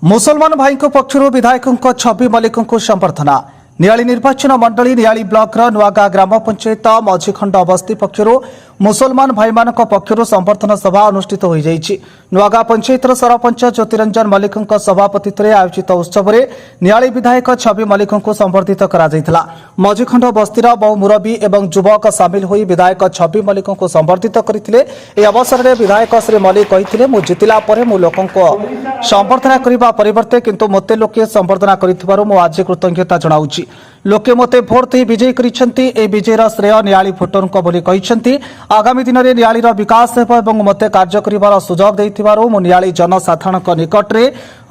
मुसलमान भाई पक्षर विधायक छवि मल्लिक को संबर्धना नियाली निर्वाचन मंडली नियाली ब्लॉकर नुआगा ग्राम पंचायत मझीखंड बस्ती पक्षर मुसलमान भाई पक्षर संबर्धना सभा अनुष्ठित हो नुआगा पंचायतर सरपंच ज्योतिरंजन मल्लिक सभापतित्व में आयोजित उत्सव में नियाली विधायक छवि मल्लिक को संबर्धित करा मझीखंड बस्तीर बहु मुरबी एवं युवक सामिल होई विधायक छवि मल्लिक को संबर्धित करथिले। ए अवसर में विधायक श्री मल्लिक कहिथिले मु जितिला परे मु लोकंको संबर्धना करिबा परिवर्ते किंतु मते लोके संबर्धना करिथिबारु मु आज कृतज्ञता जणाउछि। लोके मते भोट दे विजय करिसेंती ए विजयर श्रेय नियाली भोटरको बोली कहिसेंती। आगामी दिन में नियालीर विकास हेब एवं मते कार्य करिबार सुजोग देथिबारु मु नियाली जनसाधारणक निकटरे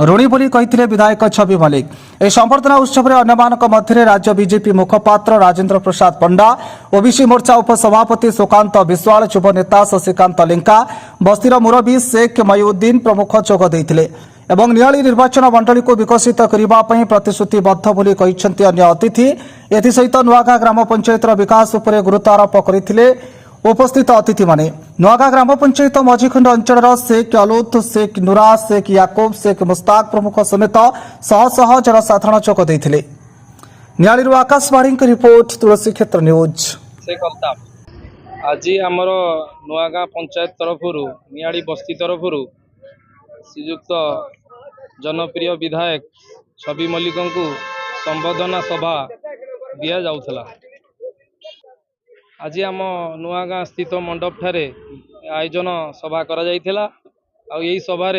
ऋणी बोली कहिथिले विधायक छवि मल्लिक। ए संबर्धना उत्सव में अन्यमानक मध्य राज्य बीजेपी मुखपात्र राजेंद्र प्रसाद पंडा, ओबीसी मोर्चा उपसभापति सुकांत विश्वाल, युव नेता शशिकांत लिंका, बस्तीर मुरबी शेख मयूद्दीन प्रमुख जोग देथिले एवं नियाली निर्वाचन मंडली को विकसित करने प्रतिश्रुतिबद्ध बोली कहिसेंती अन्य अतिथि। एसहित नुआगा ग्राम पंचायतर विकास उपर गुरुत्व आरोप करथिले उपस्थित अतिथि माने। नुआगा ग्राम पंचायत मझीखंड अंचल शेख अलूत, शेख नूरा, शेख याकूब, शेख मुस्ताक प्रमुख समेत शह शह जनसाधारण जोग देथिले। नियाली आकाशवाणी की रिपोर्ट, तुलसी क्षेत्र न्यूज। शेख अल्ताफ आज आमर नुआगा पंचायत तरफ नियाली बस्ती तरफ श्रीयुक्त जनप्रिय विधायक छवि मल्लिक को संबर्धना सभा दि जाउथला। आज आम नुआगा स्थित मंडप ठारे आयोजन सभा करा जाइथिला। आ यही सभा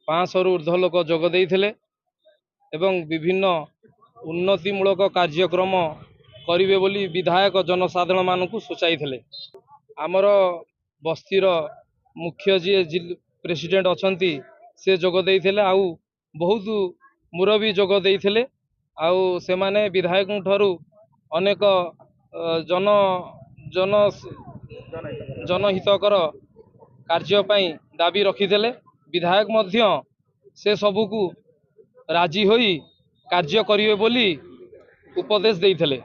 500 रु ऊर्ध्व लोक जोग देइथिले एवं विभिन्न उन्नतिमूलक कार्यक्रम करिवे बोली विधायक जनसाधारण मानकु सूचाइथिले। आमर बस्तीर मुख्य जी प्रेसिडेंट अछंती से जोग देइथिले। आउ बहुत मुरबी जोग देइथिले। आउ से माने विधायक ठारू अनेक जन जन जनहितकर कार्य पई दाबी रखिथिले। विधायक मध्य से सबुकु राजी होई कार्य करिवे बोली उपदेश देइथिले।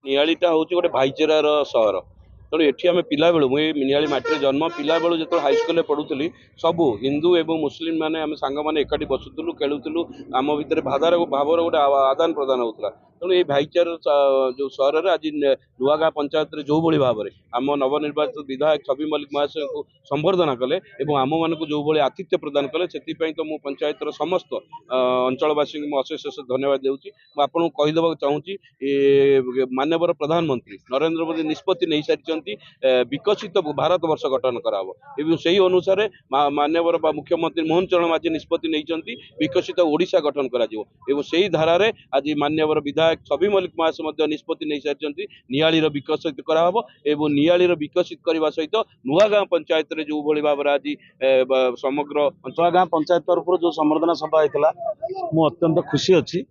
नियालीटा हूँ गोटे भाईचारार सहर। तेणु एठी आम पिला बेलू मुझे नियाली माटी जन्म पिला बेलू जो हाईस्कल पढ़ुली सबू हिंदू एवं मुस्लिम माने आम सांग मैंने एकाठी बसुलु खेलुलु आम भितर भावर गोटे आदान प्रदान होता। तेणु ये भाईचार जो सहर में आज नुआगा पंचायत जो भाई भाव में आम नवनिर्वाचित विधायक छवि मल्लिक महाशय को संबर्धना कले और आम मान जो भाई आतिथ्य प्रदान कले से तो मु पंचायतर समस्त अंचलवासी को अशेष अशेष धन्यवाद देउछि। आपको कहीदेवा चाहूँगी माननीय प्रधानमंत्री नरेंद्र मोदी निष्पत्ति नहीं सारी विकसित भारत वर्ष गठन कराव एवं से ही अनुसार माननीय मुख्यमंत्री मोहन चरण माझी निष्पत्ति नहीं विकसित ओडिशा गठन करा एवं से ही धारा आज माननीय विधायक छवि मल्लिक महाशय निष्पत्ति नहीं सारी नियाली विकसित कराव एवं नियाली विकसित करने सहित नुआगा पंचायत जो भाई भाव में आज समग्र नुआगा पंचायत तरफ जो संबर्धना सभा होता मु अत्यंत खुशी अच्छी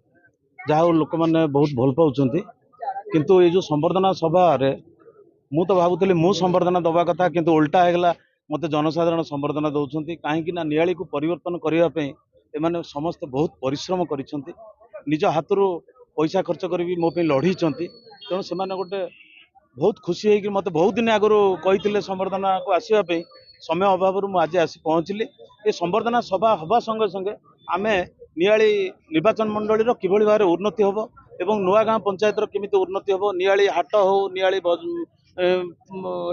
जहाँ लोक मैंने बहुत भल पाँच किंतु ये जो संबर्धना सभा मु तो भावुली मु संबर्धना दवा कथा किंतु उल्टा होगा मत जनसाधारण संबर्धना दौरान कहीं नियाली को परिवर्तन करने एमाने समस्त बहुत परिश्रम कर निज हाथ पैसा खर्च कर मो लड़ी तेणु से गोटे बहुत खुशी है कि मत बहुत दिन आगु कही संबर्धना को आसवाई समय अभाव मुझे आसी पहुँचली। ये संबर्धना सभा हवा संगे संगे आम नियाली निर्वाचन मंडली किभली भाव उन्नति हम एवं नुआगा पंचायत केमिति उन्नति हम नियाली हाट हो नियाली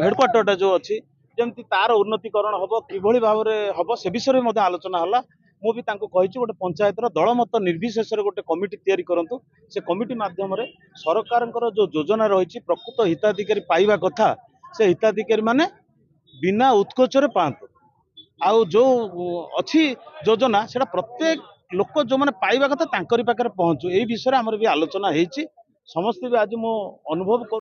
हेडक्वार्टर जो अच्छी जमी तार उन्नतिकरण हम किभली भाव हम से विषय में आलोचना है। मु भी कही गोटे पंचायतर दलमत निर्विशेष गोटे कमिटी तैयारी करंतु से कमिटी माध्यम सरकार जो योजना रही प्रकृत हिताधिकारी पाइबा कथा से हिताधिकारी माने बिना उत्कोचरे पातु आउ जो अच्छी योजना से प्रत्येक लोक जो मैंने पाइबा कथा तांकरी पाखे पहुँचू यही विषय आमर भी आलोचना होती समस्त भी आज मु अनुभव